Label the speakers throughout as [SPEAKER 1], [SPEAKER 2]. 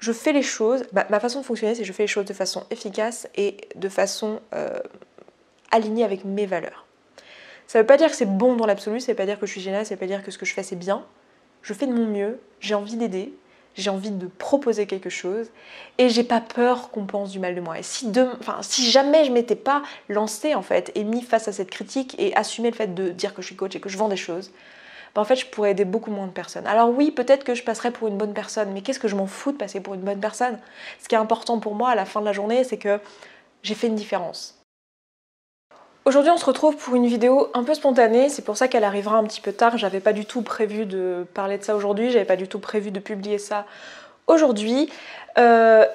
[SPEAKER 1] je fais les choses, ma façon de fonctionner, c'est que je fais les choses de façon efficace et de façon alignée avec mes valeurs. Ça veut pas dire que c'est bon dans l'absolu, ça veut pas dire que je suis géniale, ça veut pas dire que ce que je fais c'est bien. Je fais de mon mieux, j'ai envie d'aider, j'ai envie de proposer quelque chose et j'ai pas peur qu'on pense du mal de moi. Et si jamais je m'étais pas lancée en fait et mis face à cette critique et assumé le fait de dire que je suis coach et que je vends des choses, en fait je pourrais aider beaucoup moins de personnes. Alors oui, peut-être que je passerais pour une bonne personne, mais qu'est-ce que je m'en fous de passer pour une bonne personne? Ce qui est important pour moi à la fin de la journée, c'est que j'ai fait une différence. Aujourd'hui on se retrouve pour une vidéo un peu spontanée, c'est pour ça qu'elle arrivera un petit peu tard, j'avais pas du tout prévu de parler de ça aujourd'hui, j'avais pas du tout prévu de publier ça aujourd'hui.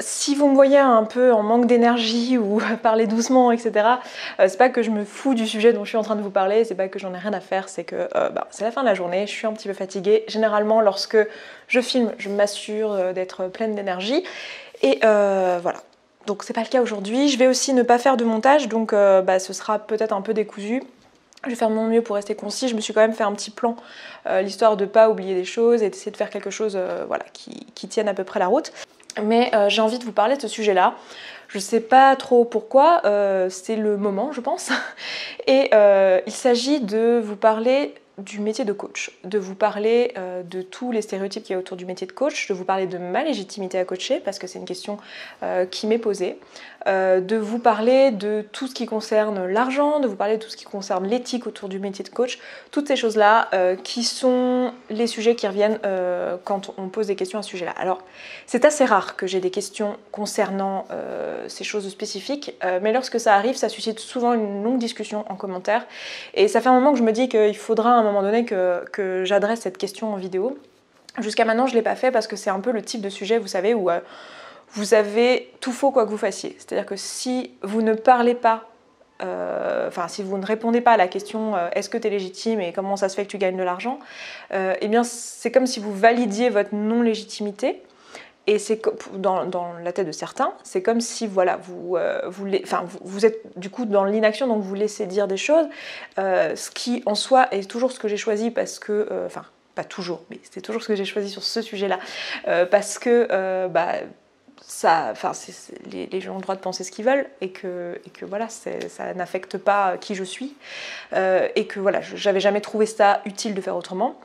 [SPEAKER 1] Si vous me voyez un peu en manque d'énergie ou parler doucement, etc., c'est pas que je me fous du sujet dont je suis en train de vous parler, c'est pas que j'en ai rien à faire, c'est que c'est la fin de la journée, je suis un petit peu fatiguée. Généralement lorsque je filme, je m'assure d'être pleine d'énergie et voilà. Donc c'est pas le cas aujourd'hui. Je vais aussi ne pas faire de montage, donc ce sera peut-être un peu décousu. Je vais faire de mon mieux pour rester concis. Je me suis quand même fait un petit plan, l'histoire de pas oublier des choses et d'essayer de faire quelque chose qui tienne à peu près la route. Mais j'ai envie de vous parler de ce sujet-là. Je sais pas trop pourquoi, c'est le moment je pense. Et il s'agit de vous parler du métier de coach, de vous parler de tous les stéréotypes qu'il y a autour du métier de coach, de vous parler de ma légitimité à coacher, parce que c'est une question qui m'est posée, de vous parler de tout ce qui concerne l'argent, de vous parler de tout ce qui concerne l'éthique autour du métier de coach, toutes ces choses-là qui sont les sujets qui reviennent quand on pose des questions à ce sujet-là. Alors, c'est assez rare que j'ai des questions concernant ces choses spécifiques, mais lorsque ça arrive, ça suscite souvent une longue discussion en commentaire, et ça fait un moment que je me dis qu'il faudra à un moment donné que j'adresse cette question en vidéo. Jusqu'à maintenant, je ne l'ai pas fait parce que c'est un peu le type de sujet, vous savez, où vous avez tout faux quoi que vous fassiez. C'est-à-dire que si vous ne parlez pas, si vous ne répondez pas à la question est-ce que tu es légitime et comment ça se fait que tu gagnes de l'argent, eh bien c'est comme si vous validiez votre non-légitimité. Et c'est dans la tête de certains, c'est comme si voilà, vous êtes du coup dans l'inaction, donc vous laissez dire des choses, ce qui en soi est toujours ce que j'ai choisi parce que, pas toujours, mais c'est toujours ce que j'ai choisi sur ce sujet-là, parce que les gens ont le droit de penser ce qu'ils veulent et que voilà, ça n'affecte pas qui je suis, et que voilà, j'avais jamais trouvé ça utile de faire autrement.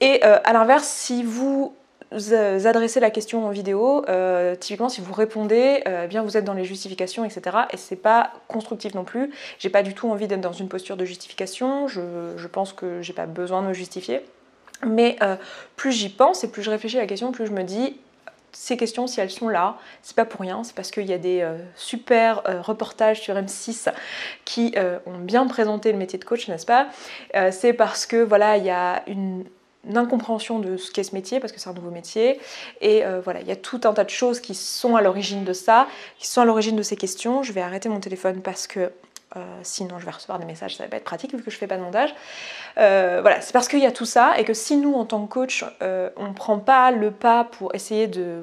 [SPEAKER 1] Et à l'inverse, si vous adressez la question en vidéo, typiquement si vous répondez, bien vous êtes dans les justifications, etc. Et c'est pas constructif non plus. J'ai pas du tout envie d'être dans une posture de justification. Je pense que j'ai pas besoin de me justifier. Mais plus j'y pense et plus je réfléchis à la question, plus je me dis ces questions, si elles sont là, c'est pas pour rien, c'est parce qu'il y a des super reportages sur M6 qui ont bien présenté le métier de coach, n'est-ce pas? C'est parce que voilà, il y a une incompréhension de ce qu'est ce métier, parce que c'est un nouveau métier, et voilà, il y a tout un tas de choses qui sont à l'origine de ça, qui sont à l'origine de ces questions. Je vais arrêter mon téléphone parce que sinon je vais recevoir des messages, ça va pas être pratique vu que je fais pas de montage. Voilà, c'est parce qu'il y a tout ça et que si nous en tant que coach on prend pas le pas pour essayer de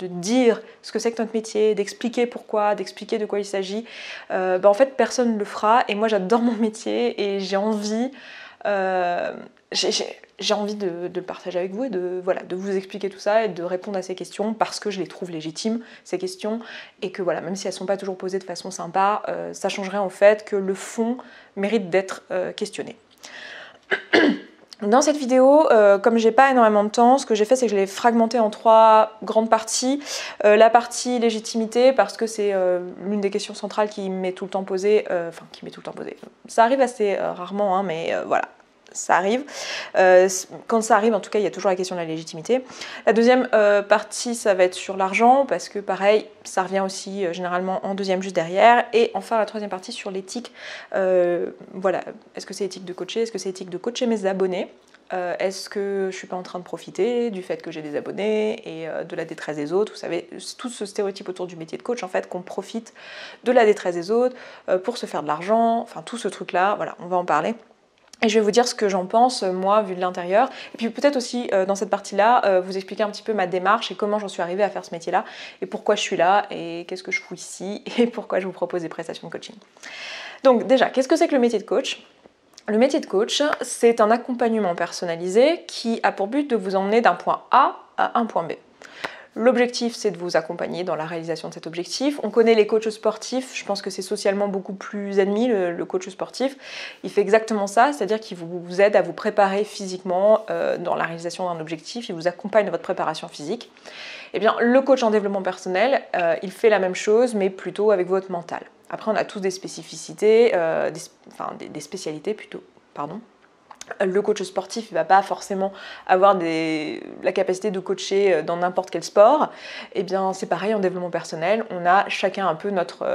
[SPEAKER 1] dire ce que c'est que notre métier, d'expliquer pourquoi, d'expliquer de quoi il s'agit, en fait personne ne le fera. Et moi j'adore mon métier et j'ai envie de le partager avec vous et de vous expliquer tout ça et de répondre à ces questions parce que je les trouve légitimes, ces questions, et que voilà, même si elles ne sont pas toujours posées de façon sympa, ça changerait en fait que le fond mérite d'être questionné. Dans cette vidéo, comme j'ai pas énormément de temps, ce que j'ai fait c'est que je l'ai fragmenté en 3 grandes parties. La partie légitimité, parce que c'est l'une des questions centrales qui m'est tout le temps posée, ça arrive assez rarement, hein, mais voilà, ça arrive. Quand ça arrive, en tout cas, il y a toujours la question de la légitimité. La deuxième partie, ça va être sur l'argent, parce que pareil, ça revient aussi généralement en deuxième juste derrière. Et enfin, la troisième partie sur l'éthique. Voilà, est-ce que c'est éthique de coacher? Est-ce que c'est éthique de coacher mes abonnés? Est-ce que je suis pas en train de profiter du fait que j'ai des abonnés et de la détresse des autres? Vous savez, tout ce stéréotype autour du métier de coach, en fait, qu'on profite de la détresse des autres pour se faire de l'argent, enfin tout ce truc-là, voilà, on va en parler. Et je vais vous dire ce que j'en pense, moi, vu de l'intérieur. Et puis peut-être aussi, dans cette partie-là, vous expliquer un petit peu ma démarche et comment j'en suis arrivée à faire ce métier-là, et pourquoi je suis là, et qu'est-ce que je fous ici, et pourquoi je vous propose des prestations de coaching. Donc déjà, qu'est-ce que c'est que le métier de coach? Le métier de coach, c'est un accompagnement personnalisé qui a pour but de vous emmener d'un point A à un point B. L'objectif, c'est de vous accompagner dans la réalisation de cet objectif. On connaît les coachs sportifs, je pense que c'est socialement beaucoup plus admis, le coach sportif. Il fait exactement ça, c'est-à-dire qu'il vous aide à vous préparer physiquement dans la réalisation d'un objectif, il vous accompagne dans votre préparation physique. Eh bien, le coach en développement personnel, il fait la même chose, mais plutôt avec votre mental. Après, on a tous des spécificités, des spécialités plutôt, pardon. Le coach sportif ne va pas forcément avoir la capacité de coacher dans n'importe quel sport. Eh bien, c'est pareil en développement personnel. On a chacun un peu notre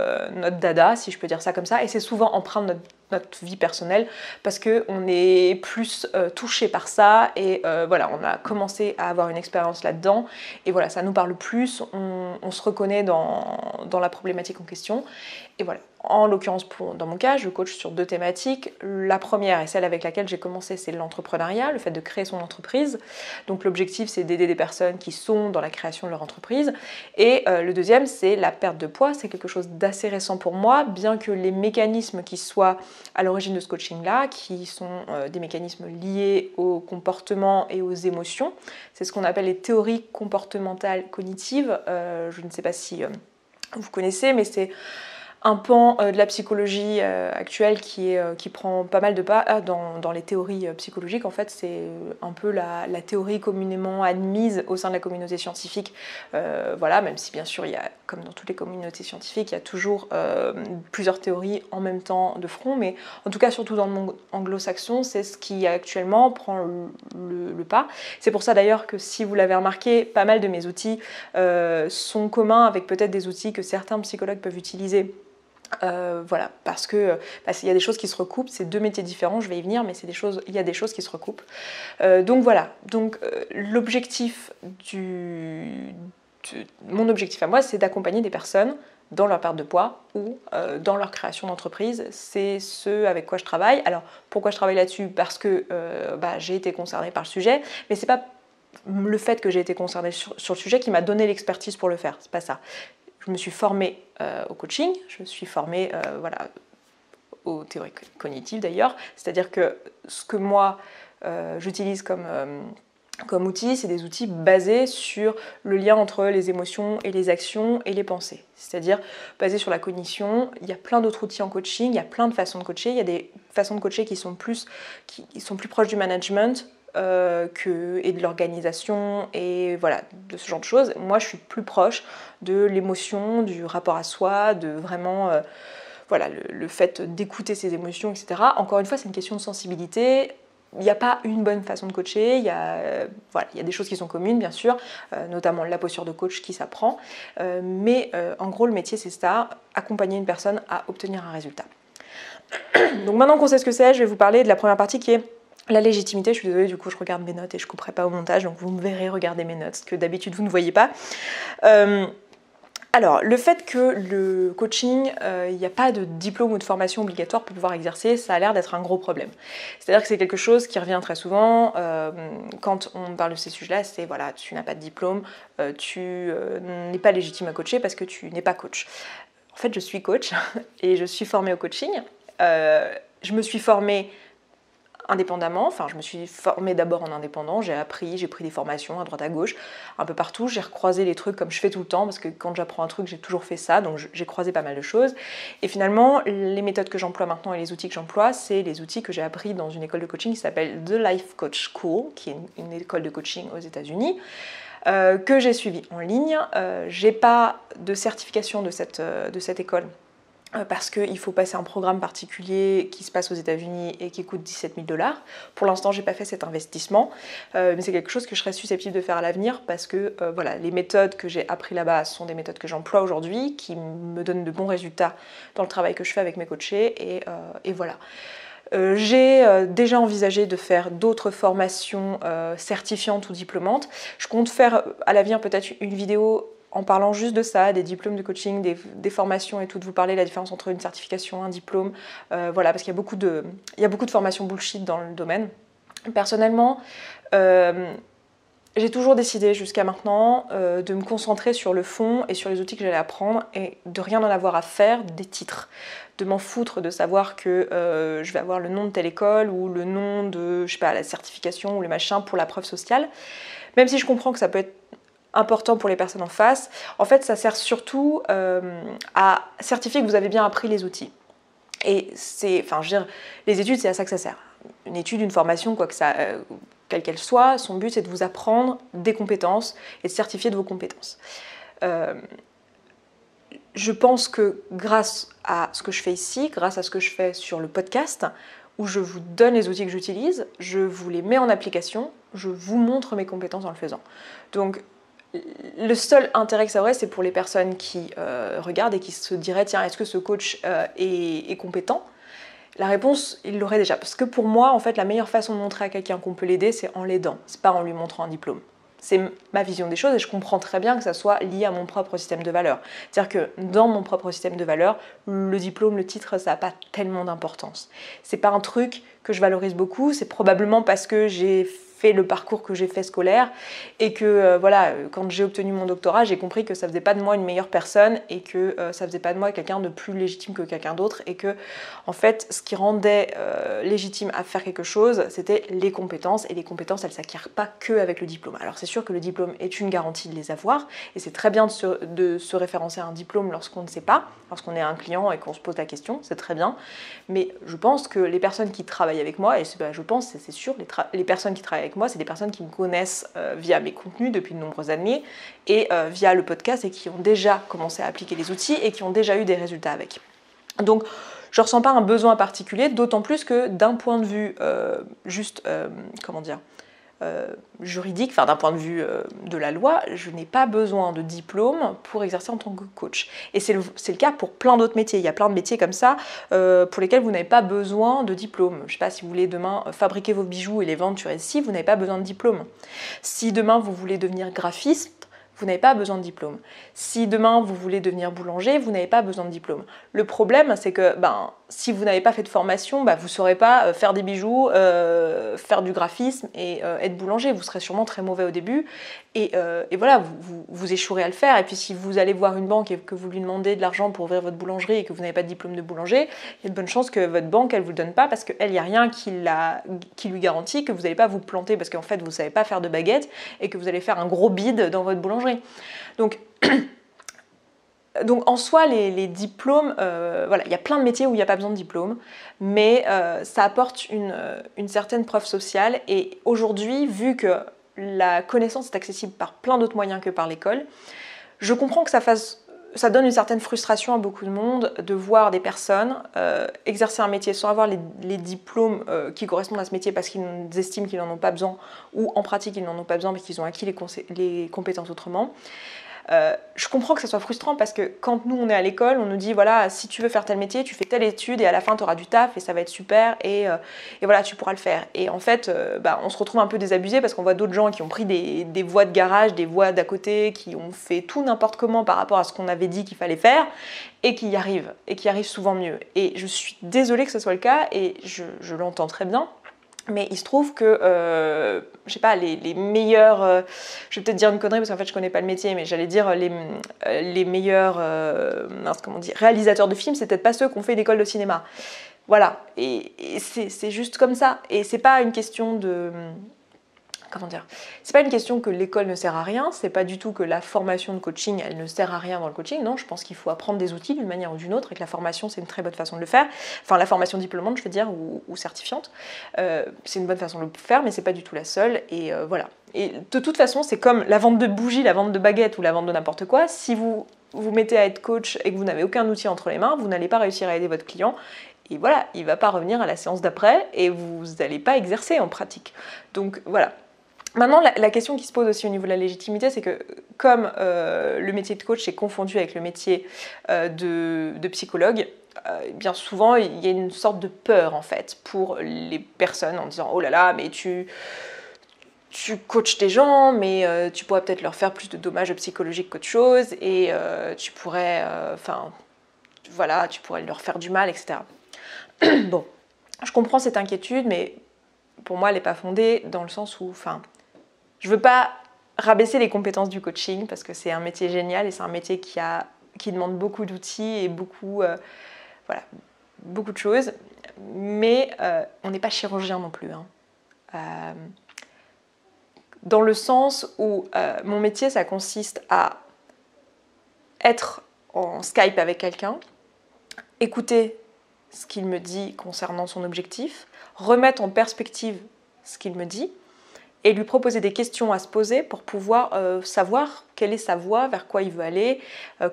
[SPEAKER 1] dada, si je peux dire ça comme ça, et c'est souvent empreint de notre vie personnelle parce qu'on est plus touché par ça et voilà, on a commencé à avoir une expérience là-dedans et voilà, ça nous parle plus, on se reconnaît dans la problématique en question et voilà. En l'occurrence, dans mon cas, je coach sur 2 thématiques. La première et celle avec laquelle j'ai commencé, c'est l'entrepreneuriat, le fait de créer son entreprise. Donc l'objectif, c'est d'aider des personnes qui sont dans la création de leur entreprise. Et le deuxième, c'est la perte de poids. C'est quelque chose d'assez récent pour moi, bien que les mécanismes qui soient à l'origine de ce coaching-là, qui sont des mécanismes liés au comportement et aux émotions. C'est ce qu'on appelle les théories comportementales cognitives. Je ne sais pas si vous connaissez, mais c'est un pan de la psychologie actuelle qui prend pas mal de pas dans les théories psychologiques. En fait, c'est un peu la théorie communément admise au sein de la communauté scientifique. Voilà, même si bien sûr, il y a, comme dans toutes les communautés scientifiques, il y a toujours plusieurs théories en même temps de front, mais en tout cas, surtout dans le monde anglo-saxon, c'est ce qui actuellement prend le pas. C'est pour ça d'ailleurs que si vous l'avez remarqué, pas mal de mes outils sont communs avec peut-être des outils que certains psychologues peuvent utiliser. Voilà, parce que il y a des choses qui se recoupent, c'est 2 métiers différents, je vais y venir, mais il y a des choses qui se recoupent. Donc voilà, l'objectif mon objectif à moi, c'est d'accompagner des personnes dans leur perte de poids ou dans leur création d'entreprise. C'est ce avec quoi je travaille. Alors pourquoi je travaille là-dessus? Parce que j'ai été concernée par le sujet, mais c'est pas le fait que j'ai été concernée sur le sujet qui m'a donné l'expertise pour le faire, c'est pas ça. Je me suis formée au coaching, je me suis formée aux théories cognitives d'ailleurs, c'est-à-dire que ce que moi j'utilise comme outils, c'est des outils basés sur le lien entre les émotions et les actions et les pensées. C'est-à-dire basés sur la cognition. Il y a plein d'autres outils en coaching, il y a plein de façons de coacher. Il y a des façons de coacher qui sont plus proches du management, et de l'organisation et voilà, de ce genre de choses. Moi, je suis plus proche de l'émotion, du rapport à soi, de vraiment le fait d'écouter ses émotions, etc. Encore une fois, c'est une question de sensibilité. Il n'y a pas une bonne façon de coacher, il y a des choses qui sont communes, bien sûr, notamment la posture de coach qui s'apprend, mais en gros, le métier, c'est ça, accompagner une personne à obtenir un résultat. Donc maintenant qu'on sait ce que c'est, je vais vous parler de la première partie qui est la légitimité. Je suis désolée, du coup je regarde mes notes et je couperai pas au montage, donc vous me verrez regarder mes notes, ce que d'habitude vous ne voyez pas. Alors, le fait que le coaching, il n'y a pas de diplôme ou de formation obligatoire pour pouvoir exercer, ça a l'air d'être un gros problème. C'est-à-dire que c'est quelque chose qui revient très souvent quand on parle de ces sujets-là, c'est voilà, tu n'as pas de diplôme, tu n'es pas légitime à coacher parce que tu n'es pas coach. En fait, je suis coach et je suis formée au coaching. Je me suis formée indépendamment, enfin je me suis formée d'abord en indépendant, j'ai pris des formations à droite à gauche, un peu partout, j'ai recroisé les trucs comme je fais tout le temps, parce que quand j'apprends un truc, j'ai toujours fait ça, donc j'ai croisé pas mal de choses. Et finalement, les méthodes que j'emploie maintenant et les outils que j'emploie, c'est les outils que j'ai appris dans une école de coaching qui s'appelle The Life Coach School, qui est une école de coaching aux États-Unis. Que j'ai suivi en ligne. J'ai pas de certification de cette école parce qu'il faut passer un programme particulier qui se passe aux États-Unis et qui coûte 17 000 $. Pour l'instant, j'ai pas fait cet investissement, mais c'est quelque chose que je serais susceptible de faire à l'avenir parce que les méthodes que j'ai appris là-bas sont des méthodes que j'emploie aujourd'hui, qui me donnent de bons résultats dans le travail que je fais avec mes coachés, et voilà. J'ai déjà envisagé de faire d'autres formations certifiantes ou diplômantes. Je compte faire à l'avenir peut-être une vidéo en parlant juste de ça, des diplômes de coaching, des formations et tout, de vous parler de la différence entre une certification, un diplôme, parce qu'il y a beaucoup de formations bullshit dans le domaine. Personnellement, j'ai toujours décidé jusqu'à maintenant de me concentrer sur le fond et sur les outils que j'allais apprendre et de rien en avoir à faire des titres. De m'en foutre de savoir que je vais avoir le nom de telle école ou le nom de, je sais pas, la certification ou le machin pour la preuve sociale. Même si je comprends que ça peut être important pour les personnes en face. En fait, ça sert surtout à certifier que vous avez bien appris les outils. Et c'est, enfin, je veux dire, les études, c'est à ça que ça sert. Une étude, une formation, quoi que ça, quelle qu'elle soit, son but, c'est de vous apprendre des compétences et de certifier de vos compétences. Je pense que grâce à ce que je fais ici, grâce à ce que je fais sur le podcast, où je vous donne les outils que j'utilise, je vous les mets en application, je vous montre mes compétences en le faisant. Donc, le seul intérêt que ça aurait, c'est pour les personnes qui regardent et qui se diraient, tiens, est-ce que ce coach est compétent ? La réponse, il l'aurait déjà. Parce que pour moi, en fait, la meilleure façon de montrer à quelqu'un qu'on peut l'aider, c'est en l'aidant. C'est pas en lui montrant un diplôme. C'est ma vision des choses et je comprends très bien que ça soit lié à mon propre système de valeurs. C'est-à-dire que dans mon propre système de valeurs, le diplôme, le titre, ça n'a pas tellement d'importance. C'est pas un truc que je valorise beaucoup, c'est probablement parce que j'ai fait le parcours que j'ai fait scolaire et que voilà, quand j'ai obtenu mon doctorat, j'ai compris que ça faisait pas de moi une meilleure personne et que ça faisait pas de moi quelqu'un de plus légitime que quelqu'un d'autre et que en fait, ce qui rendait légitime à faire quelque chose, c'était les compétences et les compétences, elles s'acquièrent pas que avec le diplôme. Alors c'est sûr que le diplôme est une garantie de les avoir et c'est très bien de se référencer à un diplôme lorsqu'on ne sait pas, lorsqu'on est un client et qu'on se pose la question, c'est très bien. Mais je pense que les personnes qui travaillent avec moi, et je pense, c'est sûr, les personnes qui travaillent avec moi, c'est des personnes qui me connaissent via mes contenus depuis de nombreuses années et via le podcast et qui ont déjà commencé à appliquer les outils et qui ont déjà eu des résultats avec. Donc, je ne ressens pas un besoin particulier, d'autant plus que d'un point de vue juridique, enfin d'un point de vue de la loi, je n'ai pas besoin de diplôme pour exercer en tant que coach. Et c'est le cas pour plein d'autres métiers. Il y a plein de métiers comme ça pour lesquels vous n'avez pas besoin de diplôme. Je ne sais pas, si vous voulez demain fabriquer vos bijoux et les vendre sur Etsy, vous n'avez pas besoin de diplôme. Si demain vous voulez devenir graphiste, vous n'avez pas besoin de diplôme. Si demain vous voulez devenir boulanger, vous n'avez pas besoin de diplôme. Le problème, c'est que si vous n'avez pas fait de formation, vous ne saurez pas faire des bijoux, faire du graphisme et être boulanger. Vous serez sûrement très mauvais au début et voilà, vous échouerez à le faire. Et puis si vous allez voir une banque et que vous lui demandez de l'argent pour ouvrir votre boulangerie et que vous n'avez pas de diplôme de boulanger, il y a de bonnes chances que votre banque, elle ne vous le donne pas parce qu'elle, il n'y a rien qui lui garantit que vous n'allez pas vous planter parce qu'en fait, vous ne savez pas faire de baguette et que vous allez faire un gros bide dans votre boulangerie. Donc en soi, les diplômes, voilà, il y a plein de métiers où il n'y a pas besoin de diplôme, mais ça apporte une certaine preuve sociale. Et aujourd'hui, vu que la connaissance est accessible par plein d'autres moyens que par l'école, je comprends que ça donne une certaine frustration à beaucoup de monde de voir des personnes exercer un métier sans avoir les diplômes qui correspondent à ce métier parce qu'ils estiment qu'ils n'en ont pas besoin ou en pratique ils n'en ont pas besoin mais qu'ils ont acquis les compétences autrement. Je comprends que ça soit frustrant parce que quand nous on est à l'école, on nous dit voilà, si tu veux faire tel métier, tu fais telle étude et à la fin tu auras du taf et ça va être super et voilà, tu pourras le faire. Et en fait, on se retrouve un peu désabusé parce qu'on voit d'autres gens qui ont pris des voies de garage, des voies d'à côté, qui ont fait tout n'importe comment par rapport à ce qu'on avait dit qu'il fallait faire et qui y arrivent souvent mieux. Et je suis désolée que ce soit le cas et je l'entends très bien. Mais il se trouve que, je sais pas, les meilleurs, je vais peut-être dire une connerie parce qu'en fait je connais pas le métier, mais j'allais dire les meilleurs réalisateurs de films, c'est peut-être pas ceux qui ont fait l'école de cinéma. Voilà, et c'est juste comme ça. Et c'est pas une question de... Comment dire ? C'est pas une question que l'école ne sert à rien, c'est pas du tout que la formation de coaching, elle ne sert à rien dans le coaching, non, je pense qu'il faut apprendre des outils d'une manière ou d'une autre et que la formation, c'est une très bonne façon de le faire. Enfin, la formation diplômante, je veux dire, ou certifiante, c'est une bonne façon de le faire, mais c'est pas du tout la seule, et voilà. Et de toute façon, c'est comme la vente de bougies, la vente de baguettes ou la vente de n'importe quoi, si vous vous mettez à être coach et que vous n'avez aucun outil entre les mains, vous n'allez pas réussir à aider votre client, et voilà, il va pas revenir à la séance d'après, et vous n'allez pas exercer en pratique. Donc voilà. Maintenant, la question qui se pose aussi au niveau de la légitimité, c'est que comme le métier de coach est confondu avec le métier de psychologue, bien souvent, il y a une sorte de peur, en fait, pour les personnes en disant « Oh là là, mais tu coaches des gens, mais tu pourrais peut-être leur faire plus de dommages psychologiques qu'autre chose, et tu pourrais leur faire du mal, etc. » Bon, je comprends cette inquiétude, mais pour moi, elle n'est pas fondée dans le sens où... Je ne veux pas rabaisser les compétences du coaching parce que c'est un métier génial et c'est un métier qui demande beaucoup d'outils et beaucoup de choses. Mais on n'est pas chirurgien non plus. dans le sens où mon métier, ça consiste à être en Skype avec quelqu'un, écouter ce qu'il me dit concernant son objectif, remettre en perspective ce qu'il me dit et lui proposer des questions à se poser pour pouvoir savoir quelle est sa voie, vers quoi il veut aller,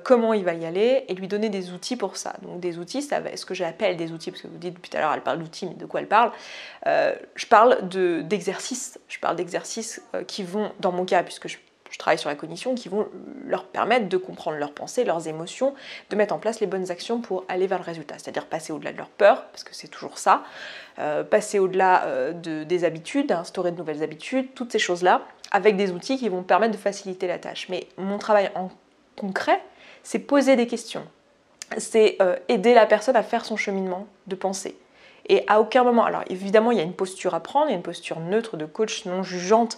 [SPEAKER 1] comment il va y aller, et lui donner des outils pour ça. Donc des outils, ça va, ce que j'appelle des outils, parce que vous dites depuis tout à l'heure, elle parle d'outils, mais de quoi elle parle? Je parle d'exercices. Je parle d'exercices qui vont, dans mon cas, puisque je travaille sur la cognition, qui vont leur permettre de comprendre leurs pensées, leurs émotions, de mettre en place les bonnes actions pour aller vers le résultat. C'est-à-dire passer au-delà de leur peur, parce que c'est toujours ça, passer au-delà des habitudes, instaurer de nouvelles habitudes, toutes ces choses-là, avec des outils qui vont permettre de faciliter la tâche. Mais mon travail en concret, c'est poser des questions. C'est aider la personne à faire son cheminement de pensée. Et à aucun moment, alors évidemment il y a une posture à prendre, il y a une posture neutre de coach non jugeante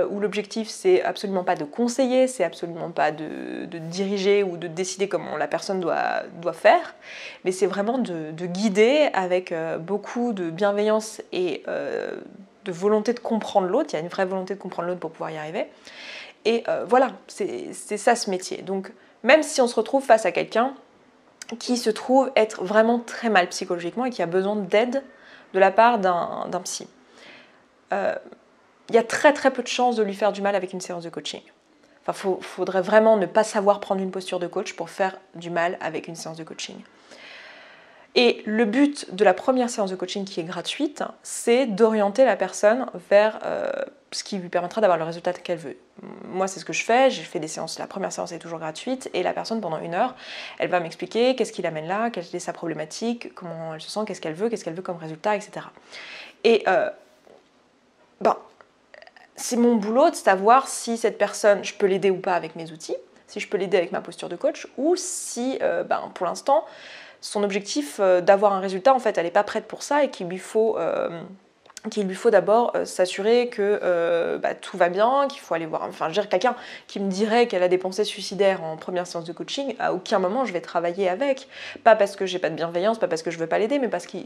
[SPEAKER 1] où l'objectif c'est absolument pas de conseiller, c'est absolument pas de diriger ou de décider comment la personne doit faire, mais c'est vraiment de guider avec beaucoup de bienveillance et de volonté de comprendre l'autre. Il y a une vraie volonté de comprendre l'autre pour pouvoir y arriver. Et voilà, c'est ça ce métier. Donc même si on se retrouve face à quelqu'un qui se trouve être vraiment très mal psychologiquement et qui a besoin d'aide de la part d'un psy. Il y a très très peu de chances de lui faire du mal avec une séance de coaching. Enfin, faudrait vraiment ne pas savoir prendre une posture de coach pour faire du mal avec une séance de coaching. Et le but de la première séance de coaching qui est gratuite, c'est d'orienter la personne vers ce qui lui permettra d'avoir le résultat qu'elle veut. Moi, c'est ce que je fais. J'ai fait des séances. La première séance est toujours gratuite et la personne, pendant 1 heure, elle va m'expliquer qu'est-ce qui l'amène là, quelle est sa problématique, comment elle se sent, qu'est-ce qu'elle veut comme résultat, etc. Et c'est mon boulot de savoir si cette personne, je peux l'aider ou pas avec mes outils, si je peux l'aider avec ma posture de coach, ou si, pour l'instant, son objectif d'avoir un résultat, en fait, elle n'est pas prête pour ça et qu'il lui faut d'abord s'assurer que tout va bien, qu'il faut aller voir... Enfin, je veux dire, quelqu'un qui me dirait qu'elle a des pensées suicidaires en première séance de coaching, à aucun moment je vais travailler avec. Pas parce que j'ai pas de bienveillance, pas parce que je veux pas l'aider, mais parce que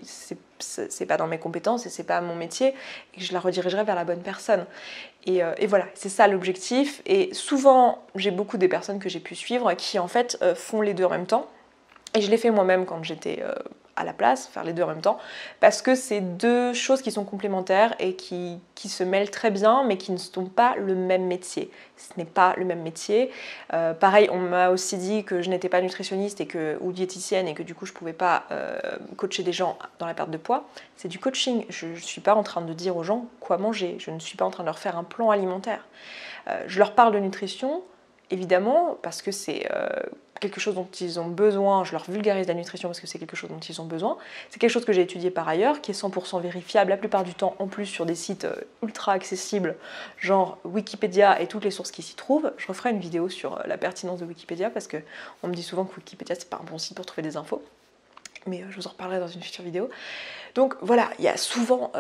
[SPEAKER 1] c'est pas dans mes compétences et c'est pas mon métier et que je la redirigerai vers la bonne personne. Et voilà, c'est ça l'objectif. Et souvent, j'ai beaucoup des personnes que j'ai pu suivre qui, en fait, font les deux en même temps. Et je l'ai fait moi-même quand j'étais à la place, faire les deux en même temps, parce que c'est deux choses qui sont complémentaires et qui se mêlent très bien, mais qui ne sont pas le même métier. Ce n'est pas le même métier. Pareil, on m'a aussi dit que je n'étais pas nutritionniste ou diététicienne et que du coup je ne pouvais pas coacher des gens dans la perte de poids. C'est du coaching. Je ne suis pas en train de dire aux gens quoi manger. Je ne suis pas en train de leur faire un plan alimentaire. Je leur parle de nutrition, évidemment, parce que c'est quelque chose dont ils ont besoin, je leur vulgarise la nutrition parce que c'est quelque chose dont ils ont besoin. C'est quelque chose que j'ai étudié par ailleurs, qui est 100% vérifiable, la plupart du temps en plus sur des sites ultra accessibles, genre Wikipédia et toutes les sources qui s'y trouvent. Je referai une vidéo sur la pertinence de Wikipédia parce qu'on me dit souvent que Wikipédia c'est pas un bon site pour trouver des infos. Mais je vous en reparlerai dans une future vidéo. Donc voilà, il y a souvent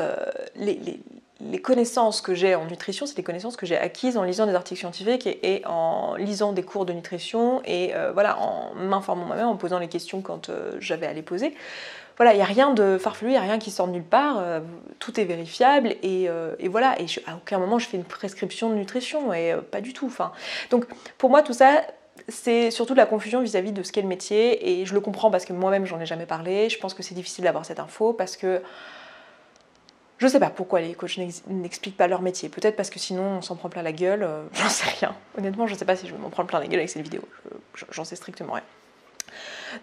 [SPEAKER 1] les connaissances que j'ai en nutrition, c'est des connaissances que j'ai acquises en lisant des articles scientifiques et en lisant des cours de nutrition et en m'informant moi-même, en posant les questions quand j'avais à les poser. Voilà, il n'y a rien de farfelu, il n'y a rien qui sort de nulle part, tout est vérifiable et voilà, et à aucun moment je fais une prescription de nutrition, et pas du tout. Enfin, donc pour moi tout ça, c'est surtout de la confusion vis-à-vis de ce qu'est le métier, et je le comprends parce que moi-même j'en ai jamais parlé. Je pense que c'est difficile d'avoir cette info parce que je sais pas pourquoi les coachs n'expliquent pas leur métier. Peut-être parce que sinon on s'en prend plein la gueule, j'en sais rien. Honnêtement, je sais pas si je vais m'en prendre plein la gueule avec cette vidéo, j'en sais strictement rien.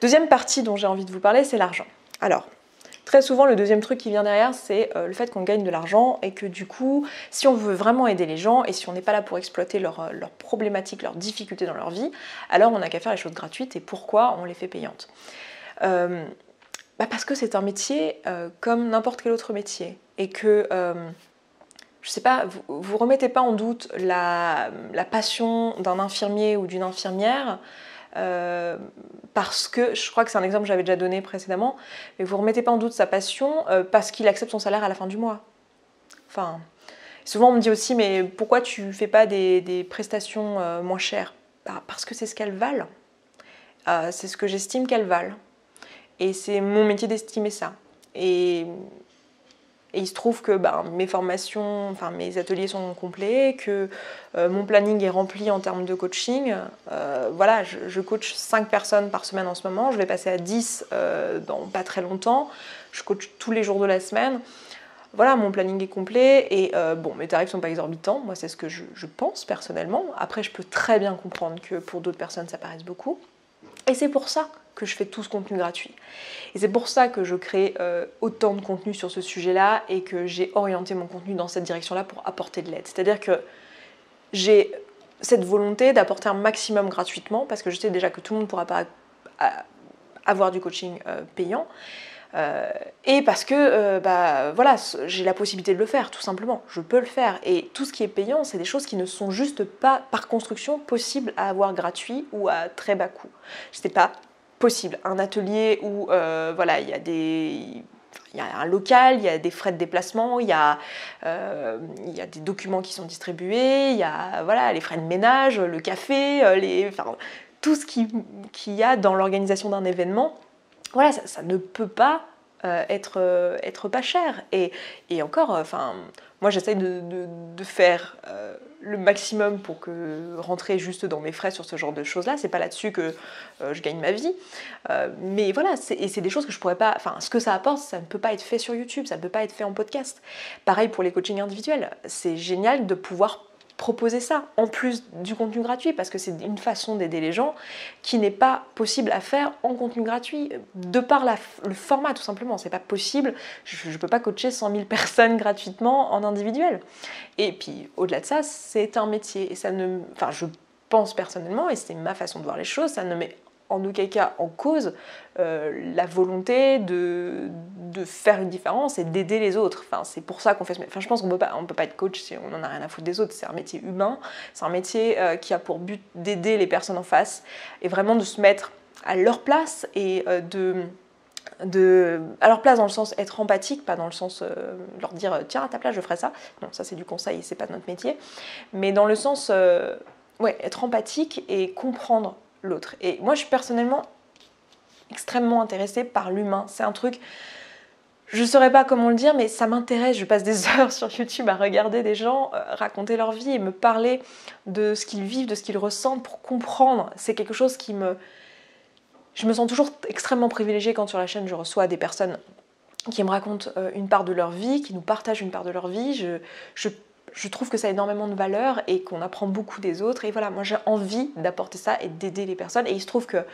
[SPEAKER 1] Deuxième partie dont j'ai envie de vous parler, c'est l'argent. Alors, très souvent, le deuxième truc qui vient derrière, c'est le fait qu'on gagne de l'argent et que du coup, si on veut vraiment aider les gens et si on n'est pas là pour exploiter leurs problématiques, leurs difficultés dans leur vie, alors on n'a qu'à faire les choses gratuites. Et pourquoi on les fait payantes? Parce que c'est un métier comme n'importe quel autre métier et que, je sais pas, vous remettez pas en doute la passion d'un infirmier ou d'une infirmière parce que, je crois que c'est un exemple que j'avais déjà donné précédemment, mais vous ne remettez pas en doute sa passion parce qu'il accepte son salaire à la fin du mois. Enfin, souvent on me dit aussi, mais pourquoi tu ne fais pas des prestations moins chères? Parce que c'est ce qu'elles valent. C'est ce que j'estime qu'elles valent. Et c'est mon métier d'estimer ça. Et Et il se trouve que mes formations, enfin mes ateliers sont complets, que mon planning est rempli en termes de coaching. Voilà, je coach 5 personnes par semaine en ce moment, je vais passer à 10 dans pas très longtemps. Je coach tous les jours de la semaine. Voilà, mon planning est complet et mes tarifs sont pas exorbitants. Moi, c'est ce que je pense personnellement. Après, je peux très bien comprendre que pour d'autres personnes, ça paraisse beaucoup. Et c'est pour ça que je fais tout ce contenu gratuit. Et c'est pour ça que je crée autant de contenu sur ce sujet-là et que j'ai orienté mon contenu dans cette direction-là pour apporter de l'aide. C'est-à-dire que j'ai cette volonté d'apporter un maximum gratuitement parce que je sais déjà que tout le monde ne pourra pas avoir du coaching payant. Et parce que voilà, j'ai la possibilité de le faire, tout simplement. Je peux le faire. Et tout ce qui est payant, c'est des choses qui ne sont juste pas, par construction, possibles à avoir gratuit ou à très bas coût. C'est pas possible. Un atelier où voilà, il y a un local, il y a des frais de déplacement, il y a des documents qui sont distribués, il y a voilà, les frais de ménage, le café, tout ce qu'il y a dans l'organisation d'un événement. Voilà, ça ne peut pas être pas cher. Et encore, moi j'essaye de faire le maximum pour rentrer juste dans mes frais sur ce genre de choses-là. C'est pas là-dessus que je gagne ma vie. Mais voilà, c'est des choses que je pourrais pas... Enfin, ce que ça apporte, ça ne peut pas être fait sur YouTube, ça ne peut pas être fait en podcast. Pareil pour les coachings individuels. C'est génial de pouvoir proposer ça, en plus du contenu gratuit, parce que c'est une façon d'aider les gens qui n'est pas possible à faire en contenu gratuit, de par le format tout simplement. C'est pas possible, je ne peux pas coacher 100 000 personnes gratuitement en individuel. Et puis au-delà de ça, c'est un métier, et ça ne... Enfin, je pense personnellement, et c'est ma façon de voir les choses, ça ne met en aucun cas en cause la volonté de faire une différence et d'aider les autres. Enfin, c'est pour ça qu'on fait ce métier. Enfin, je pense qu'on peut pas être coach si on n'en a rien à foutre des autres. C'est un métier humain, c'est un métier qui a pour but d'aider les personnes en face et vraiment de se mettre à leur place et à leur place dans le sens être empathique, pas dans le sens leur dire tiens à ta place je ferai ça. Non, ça c'est du conseil, c'est pas notre métier. Mais dans le sens être empathique et comprendre l'autre. Et moi je suis personnellement extrêmement intéressée par l'humain. C'est un truc, je ne saurais pas comment le dire, mais ça m'intéresse. Je passe des heures sur YouTube à regarder des gens raconter leur vie et me parler de ce qu'ils vivent, de ce qu'ils ressentent pour comprendre. C'est quelque chose qui me... Je me sens toujours extrêmement privilégiée quand sur la chaîne je reçois des personnes qui me racontent une part de leur vie, qui nous partagent une part de leur vie. Je trouve que ça a énormément de valeur et qu'on apprend beaucoup des autres. Et voilà, moi j'ai envie d'apporter ça et d'aider les personnes. Et il se trouve que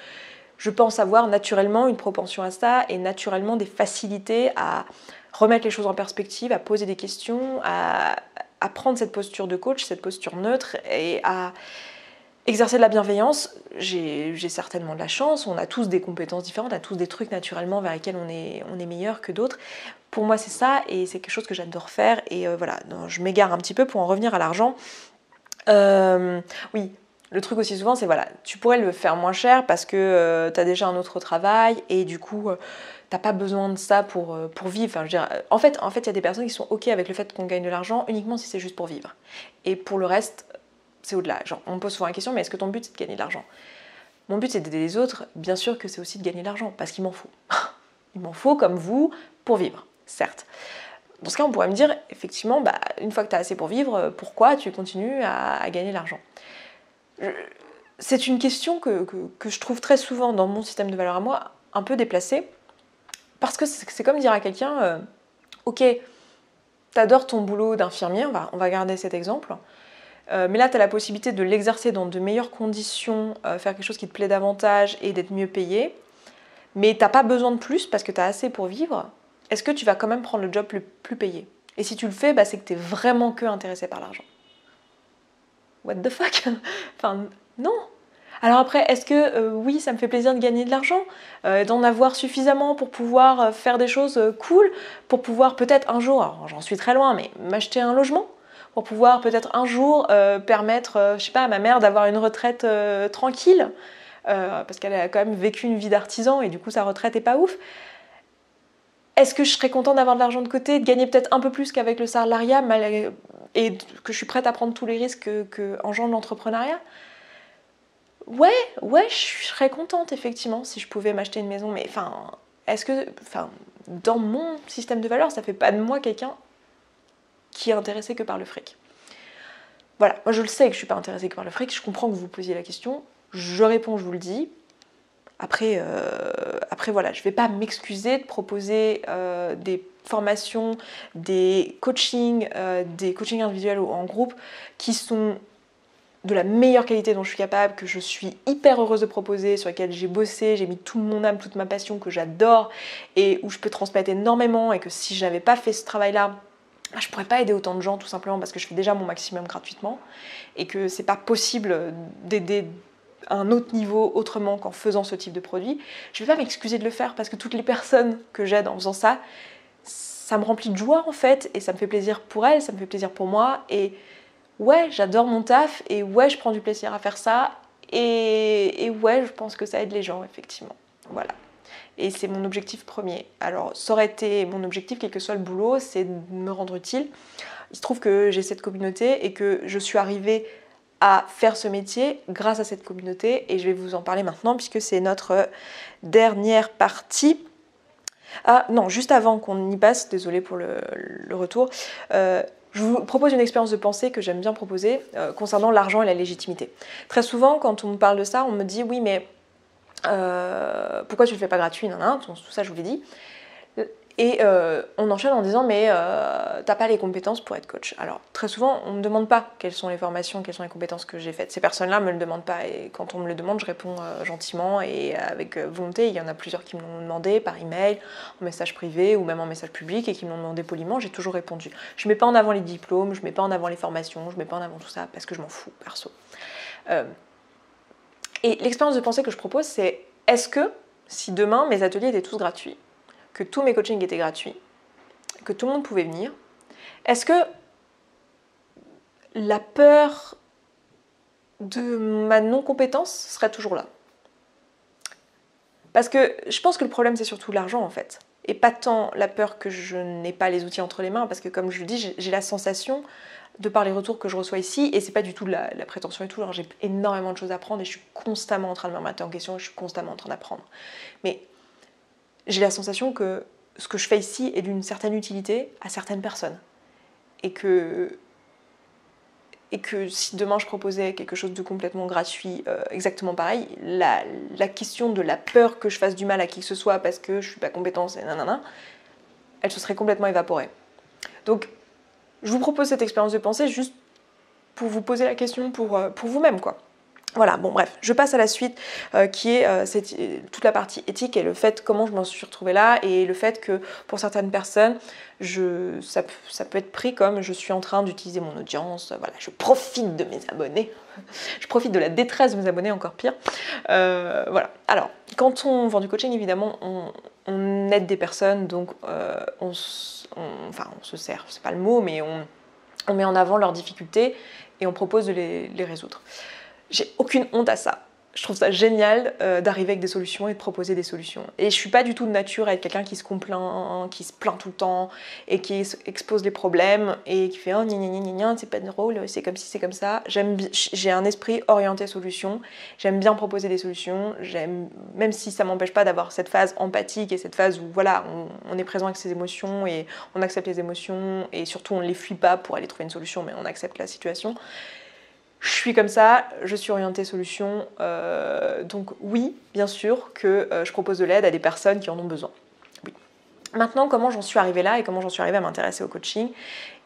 [SPEAKER 1] je pense avoir naturellement une propension à ça et naturellement des facilités à remettre les choses en perspective, à poser des questions, à prendre cette posture de coach, cette posture neutre et à exercer de la bienveillance. J'ai certainement de la chance, on a tous des compétences différentes, on a tous des trucs naturellement vers lesquels on est meilleur que d'autres. Pour moi c'est ça et c'est quelque chose que j'adore faire et voilà, donc, je m'égare un petit peu pour en revenir à l'argent. Oui, le truc aussi souvent c'est voilà, tu pourrais le faire moins cher parce que tu as déjà un autre travail et du coup t'as pas besoin de ça pour vivre. Enfin, je veux dire, en fait il y a des personnes qui sont ok avec le fait qu'on gagne de l'argent uniquement si c'est juste pour vivre. Et pour le reste, c'est au-delà. Genre, on me pose souvent la question, mais est-ce que ton but c'est de gagner de l'argent ? Mon but c'est d'aider les autres, bien sûr que c'est aussi de gagner de l'argent, parce qu'il m'en faut. Il m'en faut comme vous pour vivre, certes. Dans ce cas, on pourrait me dire, effectivement, une fois que tu as assez pour vivre, pourquoi tu continues à gagner de l'argent ? C'est une question que je trouve très souvent dans mon système de valeurs à moi, un peu déplacée, parce que c'est comme dire à quelqu'un, ok, t'adores ton boulot d'infirmier, on va garder cet exemple, mais là tu as la possibilité de l'exercer dans de meilleures conditions, faire quelque chose qui te plaît davantage et d'être mieux payé, mais t'as pas besoin de plus parce que tu as assez pour vivre. Est-ce que tu vas quand même prendre le job plus payé ? Et si tu le fais, c'est que tu es vraiment que intéressé par l'argent. What the fuck ? Enfin, non. Alors après, est-ce que oui, ça me fait plaisir de gagner de l'argent, d'en avoir suffisamment pour pouvoir faire des choses cool, pour pouvoir peut-être un jour, alors j'en suis très loin, mais m'acheter un logement, pour pouvoir peut-être un jour permettre, je sais pas, à ma mère d'avoir une retraite tranquille, parce qu'elle a quand même vécu une vie d'artisan et du coup sa retraite est pas ouf. Est-ce que je serais contente d'avoir de l'argent de côté, de gagner peut-être un peu plus qu'avec le salariat et que je suis prête à prendre tous les risques que engendre l'entrepreneuriat ? Ouais, je serais contente effectivement si je pouvais m'acheter une maison, mais dans mon système de valeurs, ça fait pas de moi quelqu'un qui est intéressé que par le fric. Voilà, moi je le sais que je suis pas intéressée que par le fric, je comprends que vous vous posiez la question, je réponds, je vous le dis. Après voilà, je vais pas m'excuser de proposer des formations, des coachings individuels ou en groupe qui sont de la meilleure qualité dont je suis capable, que je suis hyper heureuse de proposer, sur lesquels j'ai bossé, j'ai mis toute mon âme, toute ma passion, que j'adore, et où je peux transmettre énormément, et que si je n'avais pas fait ce travail-là, je pourrais pas aider autant de gens, tout simplement parce que je fais déjà mon maximum gratuitement, et que c'est pas possible d'aider à un autre niveau autrement qu'en faisant ce type de produit. Je vais pas m'excuser de le faire, parce que toutes les personnes que j'aide en faisant ça, ça me remplit de joie en fait, et ça me fait plaisir pour elles, ça me fait plaisir pour moi, et ouais, j'adore mon taf, et ouais, je prends du plaisir à faire ça, et ouais, je pense que ça aide les gens, effectivement. Voilà. Et c'est mon objectif premier. Alors, ça aurait été mon objectif, quel que soit le boulot, c'est de me rendre utile. Il se trouve que j'ai cette communauté et que je suis arrivée à faire ce métier grâce à cette communauté, et je vais vous en parler maintenant, puisque c'est notre dernière partie. Ah non, juste avant qu'on y passe, désolée pour le retour, je vous propose une expérience de pensée que j'aime bien proposer concernant l'argent et la légitimité. Très souvent, quand on me parle de ça, on me dit oui, mais pourquoi tu le fais pas gratuit, tout ça je vous l'ai dit. Et on enchaîne en disant mais t'as pas les compétences pour être coach. Alors très souvent on me demande pas quelles sont les formations, quelles sont les compétences que j'ai faites. Ces personnes-là me le demandent pas, et quand on me le demande je réponds gentiment et avec volonté. Il y en a plusieurs qui me l'ont demandé par email, en message privé ou même en message public, et qui me l'ont demandé poliment. J'ai toujours répondu. Je mets pas en avant les diplômes, je mets pas en avant les formations, je mets pas en avant tout ça parce que je m'en fous perso. Et l'expérience de pensée que je propose, c'est est-ce que si demain mes ateliers étaient tous gratuits, que tous mes coachings étaient gratuits, que tout le monde pouvait venir, est-ce que la peur de ma non-compétence serait toujours là? Parce que je pense que le problème, c'est surtout l'argent, en fait. Et pas tant la peur que je n'ai pas les outils entre les mains, parce que comme je le dis, j'ai la sensation, de par les retours que je reçois ici, et c'est pas du tout la prétention et tout, alors j'ai énormément de choses à apprendre, et je suis constamment en train de me remettre en question, et je suis constamment en train d'apprendre. Mais j'ai la sensation que ce que je fais ici est d'une certaine utilité à certaines personnes. Et que si demain je proposais quelque chose de complètement gratuit, exactement pareil, la question de la peur que je fasse du mal à qui que ce soit parce que je suis pas compétente et nanana, elle se serait complètement évaporée. Donc, je vous propose cette expérience de pensée juste pour vous poser la question pour vous-même, quoi. Voilà, bon bref, je passe à la suite qui est toute la partie éthique et le fait comment je m'en suis retrouvée là, et le fait que pour certaines personnes, ça peut être pris comme je suis en train d'utiliser mon audience, voilà, je profite de mes abonnés, je profite de la détresse de mes abonnés, encore pire. Voilà, alors quand on vend du coaching, évidemment, on aide des personnes, donc on se sert, c'est pas le mot, mais on met en avant leurs difficultés et on propose de les résoudre. J'ai aucune honte à ça. Je trouve ça génial d'arriver avec des solutions et de proposer des solutions. Et je suis pas du tout de nature à être quelqu'un qui se complaint, qui se plaint tout le temps et qui expose les problèmes et qui fait « Oh, gna gna gna gna, c'est pas drôle, c'est comme ci, c'est comme ça ». J'ai un esprit orienté solution. J'aime bien proposer des solutions. Même si ça m'empêche pas d'avoir cette phase empathique et cette phase où voilà, on est présent avec ses émotions et on accepte les émotions et surtout on les fuit pas pour aller trouver une solution, mais on accepte la situation. Je suis comme ça, je suis orientée solution, donc oui, bien sûr que je propose de l'aide à des personnes qui en ont besoin. Oui. Maintenant, comment j'en suis arrivée là et comment j'en suis arrivée à m'intéresser au coaching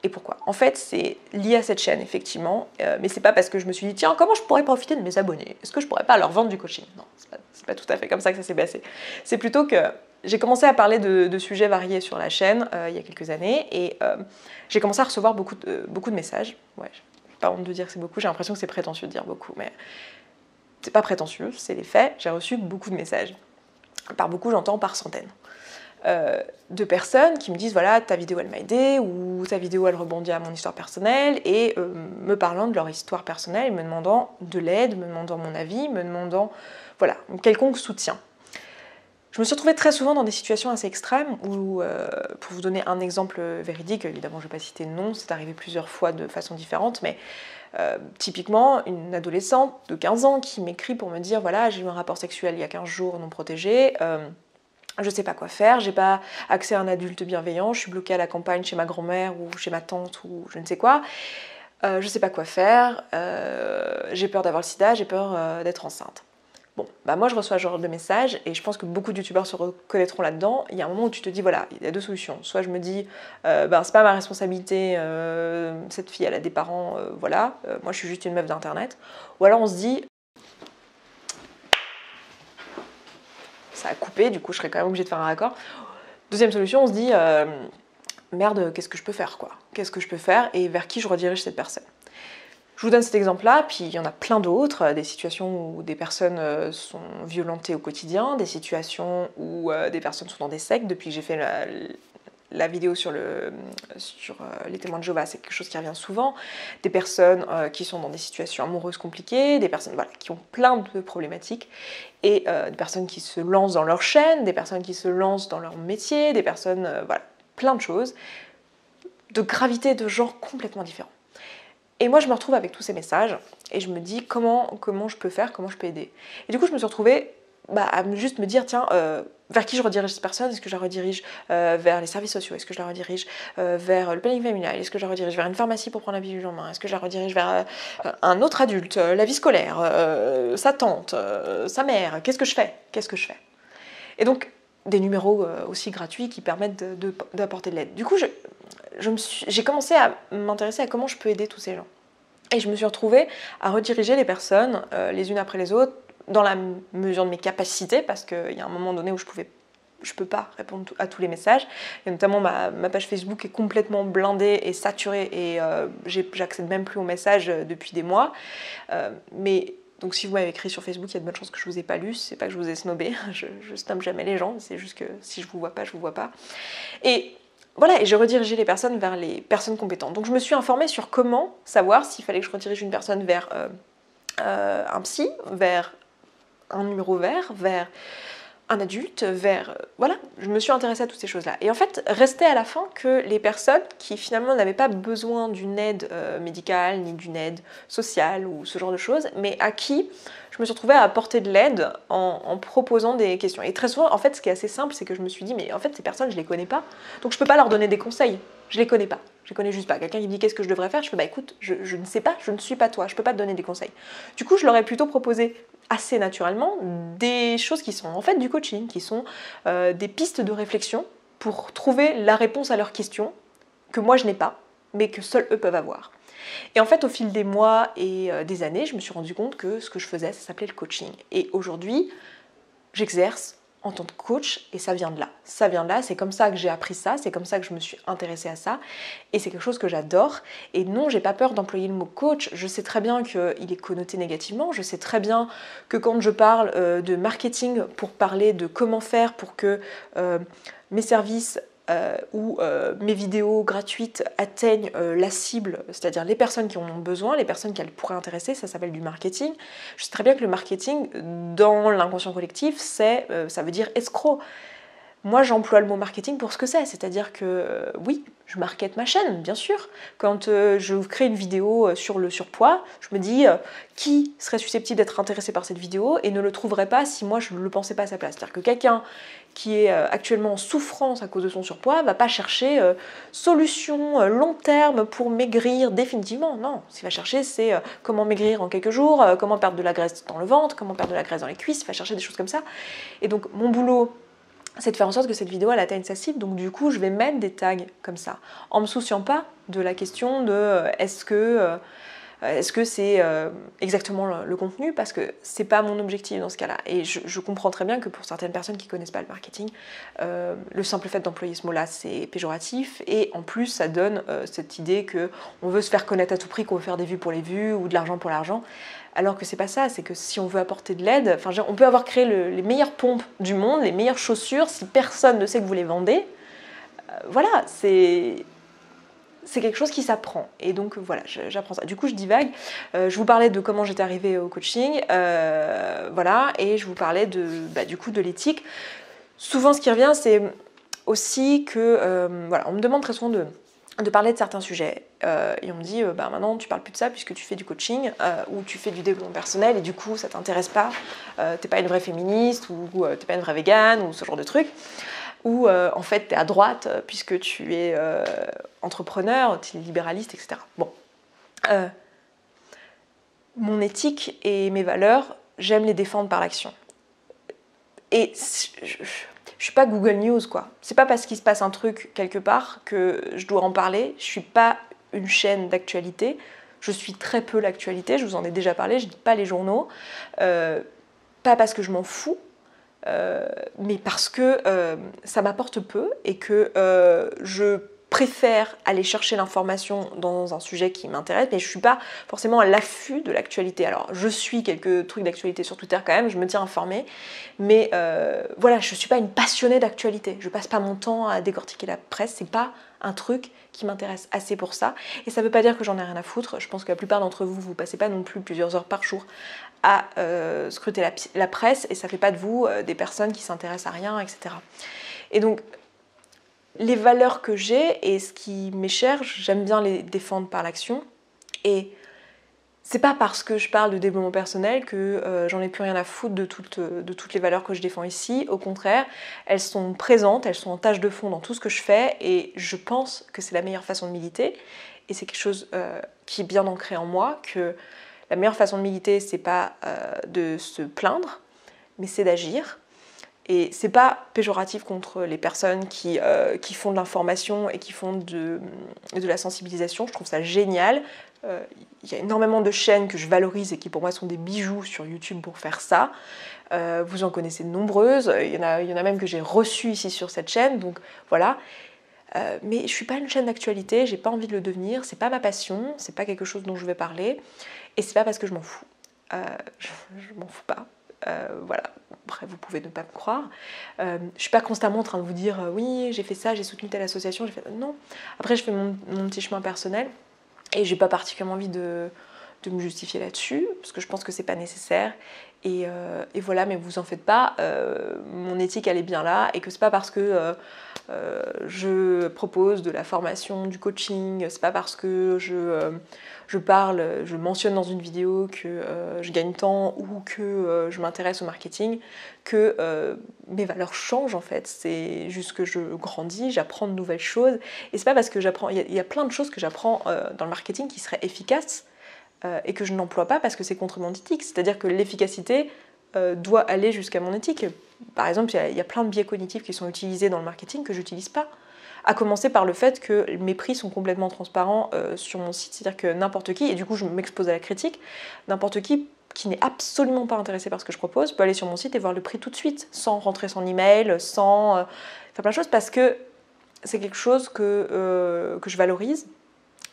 [SPEAKER 1] et pourquoi? En fait, c'est lié à cette chaîne, effectivement, mais c'est pas parce que je me suis dit, tiens, comment je pourrais profiter de mes abonnés? Est-ce que je pourrais pas leur vendre du coaching? Non, c'est pas tout à fait comme ça que ça s'est passé. C'est plutôt que j'ai commencé à parler de sujets variés sur la chaîne il y a quelques années, et j'ai commencé à recevoir beaucoup de messages. Ouais, pas honte de dire que c'est beaucoup, j'ai l'impression que c'est prétentieux de dire beaucoup, mais c'est pas prétentieux, c'est les faits. J'ai reçu beaucoup de messages. Par beaucoup, j'entends par centaines. De personnes qui me disent voilà, ta vidéo elle m'a aidé, ou ta vidéo elle rebondit à mon histoire personnelle, et me parlant de leur histoire personnelle, me demandant de l'aide, me demandant mon avis, me demandant voilà, quelconque soutien. Je me suis retrouvée très souvent dans des situations assez extrêmes où, pour vous donner un exemple véridique, évidemment je ne vais pas citer de nom, c'est arrivé plusieurs fois de façon différente, mais typiquement une adolescente de 15 ans qui m'écrit pour me dire voilà, j'ai eu un rapport sexuel il y a 15 jours non protégé, je sais pas quoi faire, j'ai pas accès à un adulte bienveillant, je suis bloquée à la campagne chez ma grand-mère ou chez ma tante ou je ne sais quoi. Je sais pas quoi faire, j'ai peur d'avoir le sida, j'ai peur d'être enceinte. Bon, bah moi je reçois ce genre de messages et je pense que beaucoup de youtubeurs se reconnaîtront là-dedans. Il y a un moment où tu te dis, voilà, il y a deux solutions. Soit je me dis, ben c'est pas ma responsabilité, cette fille elle a des parents, voilà, moi je suis juste une meuf d'internet. Ou alors on se dit, ça a coupé, du coup je serais quand même obligée de faire un raccord. Deuxième solution, on se dit, merde, qu'est-ce que je peux faire quoi? Qu'est-ce que je peux faire et vers qui je redirige cette personne? Je vous donne cet exemple-là, puis il y en a plein d'autres, des situations où des personnes sont violentées au quotidien, des situations où des personnes sont dans des sectes. Depuis que j'ai fait la vidéo sur les témoins de Jéhovah, c'est quelque chose qui revient souvent. Des personnes qui sont dans des situations amoureuses compliquées, des personnes voilà, qui ont plein de problématiques, et des personnes qui se lancent dans leur chaîne, des personnes qui se lancent dans leur métier, des personnes, voilà, plein de choses, de gravité, de genre complètement différents. Et moi, je me retrouve avec tous ces messages et je me dis comment je peux faire, comment je peux aider. Et du coup, je me suis retrouvée à juste me dire, tiens, vers qui je redirige cette personne? Est-ce que je la redirige vers les services sociaux? Est-ce que je la redirige vers le planning familial? Est-ce que je la redirige vers une pharmacie pour prendre la pilule en main? Est-ce que je la redirige vers un autre adulte, la vie scolaire, sa tante, sa mère? Qu'est-ce que je fais? Qu'est-ce que je fais? Et donc, des numéros aussi gratuits qui permettent d'apporter de l'aide. Du coup, j'ai commencé à m'intéresser à comment je peux aider tous ces gens. Et je me suis retrouvée à rediriger les personnes les unes après les autres dans la mesure de mes capacités, parce qu'il y a un moment donné où je peux pas répondre à tous les messages. Et notamment ma page Facebook est complètement blindée et saturée et j'accède même plus aux messages depuis des mois. Mais donc si vous m'avez écrit sur Facebook, il y a de bonnes chances que je vous ai pas lu. C'est pas que je vous ai snobé, je snob jamais les gens, c'est juste que si je vous vois pas, je vous vois pas. Et voilà, et j'ai redirigé les personnes vers les personnes compétentes. Donc je me suis informée sur comment savoir s'il fallait que je redirige une personne vers un psy, vers un numéro vert, vers un adulte, vers... voilà, je me suis intéressée à toutes ces choses-là. Et en fait, restait à la fin que les personnes qui finalement n'avaient pas besoin d'une aide médicale, ni d'une aide sociale, ou ce genre de choses, mais à qui je me suis retrouvée à apporter de l'aide en proposant des questions. Et très souvent, en fait, ce qui est assez simple, c'est que je me suis dit, mais en fait, ces personnes, je les connais pas, donc je peux pas leur donner des conseils. Je les connais pas. Je les connais juste pas. Quelqu'un qui me dit qu'est-ce que je devrais faire, je fais bah écoute, je ne sais pas, je ne suis pas toi, je peux pas te donner des conseils. Du coup, je leur ai plutôt proposé assez naturellement des choses qui sont en fait du coaching, qui sont des pistes de réflexion pour trouver la réponse à leurs questions que moi je n'ai pas, mais que seuls eux peuvent avoir. Et en fait, au fil des mois et des années, je me suis rendu compte que ce que je faisais, ça s'appelait le coaching. Et aujourd'hui, j'exerce en tant que coach et ça vient de là. Ça vient de là, c'est comme ça que j'ai appris ça, c'est comme ça que je me suis intéressée à ça et c'est quelque chose que j'adore. Et non, j'ai pas peur d'employer le mot coach, je sais très bien qu'il est connoté négativement, je sais très bien que quand je parle de marketing pour parler de comment faire pour que mes services où mes vidéos gratuites atteignent la cible, c'est-à-dire les personnes qui en ont besoin, les personnes qu'elles pourraient intéresser, ça s'appelle du marketing. Je sais très bien que le marketing, dans l'inconscient collectif, ça veut dire escroc. Moi, j'emploie le mot marketing pour ce que c'est, c'est-à-dire que oui, je markete ma chaîne, bien sûr. Quand je crée une vidéo sur le surpoids, je me dis qui serait susceptible d'être intéressé par cette vidéo et ne le trouverait pas si moi je ne le pensais pas à sa place. C'est-à-dire que quelqu'un qui est actuellement en souffrance à cause de son surpoids va pas chercher solution long terme pour maigrir définitivement. Non, ce qu'il va chercher, c'est comment maigrir en quelques jours, comment perdre de la graisse dans le ventre, comment perdre de la graisse dans les cuisses, il va chercher des choses comme ça. Et donc mon boulot, c'est de faire en sorte que cette vidéo elle atteigne sa cible, donc du coup je vais mettre des tags comme ça, en me souciant pas de la question de est-ce que c'est exactement le contenu, parce que c'est pas mon objectif dans ce cas-là. Et je comprends très bien que pour certaines personnes qui connaissent pas le marketing, le simple fait d'employer ce mot-là c'est péjoratif, et en plus ça donne cette idée que on veut se faire connaître à tout prix, qu'on veut faire des vues pour les vues ou de l'argent pour l'argent. Alors que c'est pas ça, c'est que si on veut apporter de l'aide, enfin, on peut avoir créé les meilleures pompes du monde, les meilleures chaussures, si personne ne sait que vous les vendez, voilà, c'est quelque chose qui s'apprend. Et donc voilà, j'apprends ça. Du coup, je divague. Je vous parlais de comment j'étais arrivée au coaching, voilà, et je vous parlais du coup de l'éthique. Souvent, ce qui revient, c'est aussi que, voilà, on me demande très souvent de parler de certains sujets. Et on me dit, bah, maintenant tu parles plus de ça puisque tu fais du coaching ou tu fais du développement personnel et du coup ça t'intéresse pas, t'es pas une vraie féministe ou t'es pas une vraie végane ou ce genre de truc. Ou en fait t'es à droite puisque tu es entrepreneur, tu es libéraliste, etc. Bon. Mon éthique et mes valeurs, j'aime les défendre par l'action. Et je suis pas Google News, quoi. C'est pas parce qu'il se passe un truc quelque part que je dois en parler. Je suis pas une chaîne d'actualité. Je suis très peu l'actualité, je vous en ai déjà parlé, je lis pas les journaux. Pas parce que je m'en fous, mais parce que ça m'apporte peu et que je préfère aller chercher l'information dans un sujet qui m'intéresse, mais je ne suis pas forcément à l'affût de l'actualité. Alors, je suis quelques trucs d'actualité sur Twitter quand même, je me tiens informée, mais voilà, je ne suis pas une passionnée d'actualité. Je ne passe pas mon temps à décortiquer la presse, c'est pas un truc qui m'intéresse assez pour ça. Et ça ne veut pas dire que j'en ai rien à foutre. Je pense que la plupart d'entre vous, vous passez pas non plus plusieurs heures par jour à scruter la presse, et ça ne fait pas de vous des personnes qui s'intéressent à rien, etc. Et donc, les valeurs que j'ai et ce qui m'est cher, j'aime bien les défendre par l'action. Et c'est pas parce que je parle de développement personnel que j'en ai plus rien à foutre de toutes les valeurs que je défends ici. Au contraire, elles sont présentes, elles sont en tâche de fond dans tout ce que je fais et je pense que c'est la meilleure façon de militer. Et c'est quelque chose qui est bien ancré en moi, que la meilleure façon de militer, c'est pas de se plaindre, mais c'est d'agir. Et c'est pas péjoratif contre les personnes qui font de l'information et qui font de la sensibilisation. Je trouve ça génial. Il y a énormément de chaînes que je valorise et qui pour moi sont des bijoux sur YouTube pour faire ça. Vous en connaissez de nombreuses. Il y en a même que j'ai reçues ici sur cette chaîne. Donc voilà. Mais je suis pas une chaîne d'actualité, j'ai pas envie de le devenir. C'est pas ma passion, c'est pas quelque chose dont je vais parler. Et c'est pas parce que je m'en fous. Je m'en fous pas. Voilà, après vous pouvez ne pas me croire. Je suis pas constamment en train de vous dire oui, j'ai fait ça, j'ai soutenu telle association, j'ai fait non. Après, je fais mon petit chemin personnel et j'ai pas particulièrement envie de me justifier là-dessus parce que je pense que c'est pas nécessaire. Et voilà, mais vous en faites pas. Mon éthique, elle est bien là et que c'est pas parce que je propose de la formation, du coaching, c'est pas parce que je parle, je mentionne dans une vidéo que je gagne tant ou que je m'intéresse au marketing que mes valeurs changent en fait. C'est juste que je grandis, j'apprends de nouvelles choses et c'est pas parce que j'apprends, il y a plein de choses que j'apprends dans le marketing qui seraient efficaces et que je n'emploie pas parce que c'est contre mon éthique. C'est-à-dire que l'efficacité doit aller jusqu'à mon éthique. Par exemple, il y a plein de biais cognitifs qui sont utilisés dans le marketing que je n'utilise pas. À commencer par le fait que mes prix sont complètement transparents sur mon site, c'est-à-dire que n'importe qui, et du coup je m'expose à la critique, n'importe qui n'est absolument pas intéressé par ce que je propose peut aller sur mon site et voir le prix tout de suite, sans rentrer son email, sans faire plein de choses, parce que c'est quelque chose que je valorise.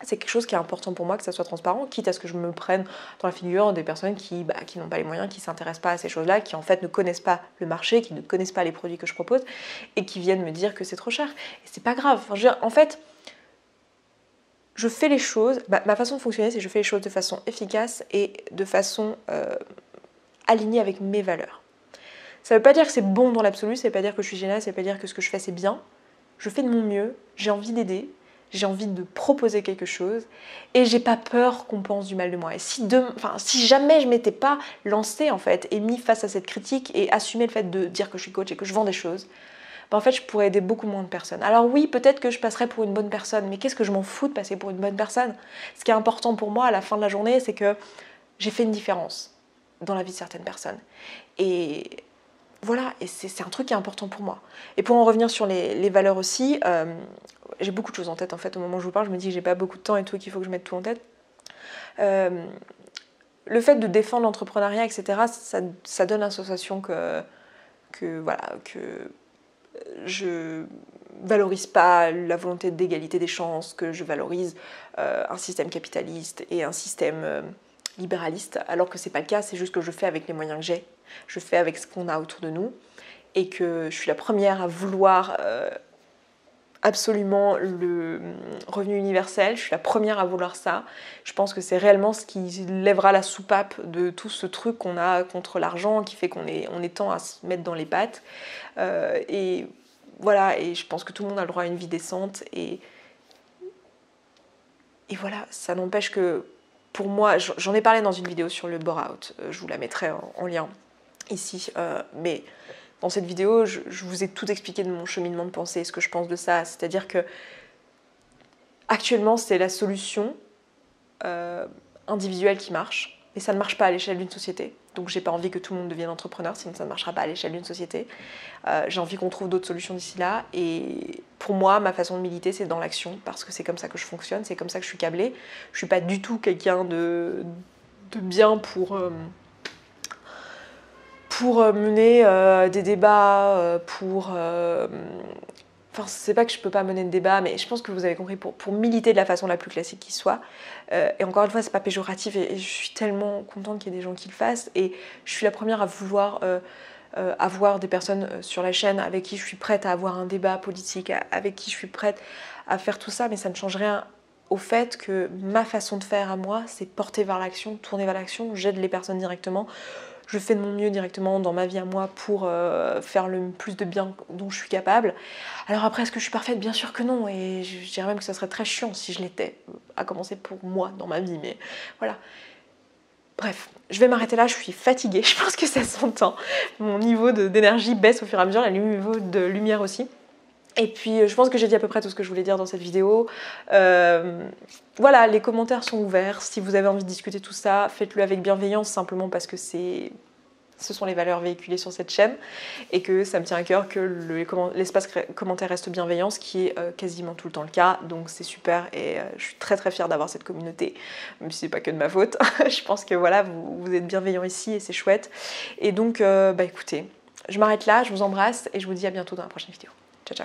[SPEAKER 1] C'est quelque chose qui est important pour moi que ça soit transparent, quitte à ce que je me prenne dans la figure des personnes qui n'ont pas les moyens, qui ne s'intéressent pas à ces choses-là, qui en fait ne connaissent pas le marché, qui ne connaissent pas les produits que je propose et qui viennent me dire que c'est trop cher. Et c'est pas grave. Enfin, en fait, je fais les choses, ma façon de fonctionner, c'est que je fais les choses de façon efficace et de façon alignée avec mes valeurs. Ça ne veut pas dire que c'est bon dans l'absolu, ça ne veut pas dire que je suis géniale, ça ne veut pas dire que ce que je fais c'est bien. Je fais de mon mieux, j'ai envie d'aider. J'ai envie de proposer quelque chose et j'ai pas peur qu'on pense du mal de moi. Et si jamais je m'étais pas lancée en fait et mis face à cette critique et assumé le fait de dire que je suis coach et que je vends des choses, en fait je pourrais aider beaucoup moins de personnes. Alors oui, peut-être que je passerais pour une bonne personne, mais qu'est-ce que je m'en fous de passer pour une bonne personne? Ce qui est important pour moi à la fin de la journée, c'est que j'ai fait une différence dans la vie de certaines personnes. Et voilà, et c'est un truc qui est important pour moi. Et pour en revenir sur les valeurs aussi, j'ai beaucoup de choses en tête en fait au moment où je vous parle, je me dis que j'ai pas beaucoup de temps et tout, qu'il faut que je mette tout en tête. Le fait de défendre l'entrepreneuriat, etc., ça donne la sensation que je valorise pas la volonté d'égalité des chances, que je valorise un système capitaliste et un système libéraliste, alors que c'est pas le cas, c'est juste que je fais avec les moyens que j'ai, je fais avec ce qu'on a autour de nous, et que je suis la première à vouloir absolument le revenu universel, je suis la première à vouloir ça. Je pense que c'est réellement ce qui lèvera la soupape de tout ce truc qu'on a contre l'argent, qui fait qu'on est tend à se mettre dans les pattes. Et voilà, et je pense que tout le monde a le droit à une vie décente, et Et voilà, ça n'empêche que pour moi, j'en ai parlé dans une vidéo sur le bore-out, je vous la mettrai en lien ici, mais dans cette vidéo, je vous ai tout expliqué de mon cheminement de pensée, ce que je pense de ça, c'est-à-dire que actuellement c'est la solution individuelle qui marche, mais ça ne marche pas à l'échelle d'une société. Donc j'ai pas envie que tout le monde devienne entrepreneur, sinon ça ne marchera pas à l'échelle d'une société. J'ai envie qu'on trouve d'autres solutions d'ici là. Et pour moi, ma façon de militer, c'est dans l'action, parce que c'est comme ça que je fonctionne, c'est comme ça que je suis câblée. Je suis pas du tout quelqu'un de bien pour mener des débats, Enfin, c'est pas que je peux pas mener de débat, mais je pense que vous avez compris, pour militer de la façon la plus classique qui soit. Et encore une fois, c'est pas péjoratif, et je suis tellement contente qu'il y ait des gens qui le fassent. Et je suis la première à vouloir avoir des personnes sur la chaîne avec qui je suis prête à avoir un débat politique, avec qui je suis prête à faire tout ça, mais ça ne change rien au fait que ma façon de faire à moi, c'est porter vers l'action, tourner vers l'action, j'aide les personnes directement. Je fais de mon mieux directement dans ma vie à moi pour faire le plus de bien dont je suis capable. Alors après, est-ce que je suis parfaite? Bien sûr que non, et je dirais même que ça serait très chiant si je l'étais, à commencer pour moi dans ma vie, mais voilà. Bref, je vais m'arrêter là, je suis fatiguée, je pense que ça s'entend. Mon niveau d'énergie baisse au fur et à mesure, le niveau de lumière aussi. Et puis je pense que j'ai dit à peu près tout ce que je voulais dire dans cette vidéo. Voilà, les commentaires sont ouverts. Si vous avez envie de discuter tout ça, faites-le avec bienveillance, simplement parce que ce sont les valeurs véhiculées sur cette chaîne et que ça me tient à cœur que l'espace commentaire reste bienveillant, ce qui est quasiment tout le temps le cas. Donc c'est super et je suis très très fière d'avoir cette communauté, même si c'est pas que de ma faute. Je pense que voilà, vous êtes bienveillants ici et c'est chouette. Et donc écoutez, je m'arrête là, je vous embrasse et je vous dis à bientôt dans la prochaine vidéo. Ciao ciao.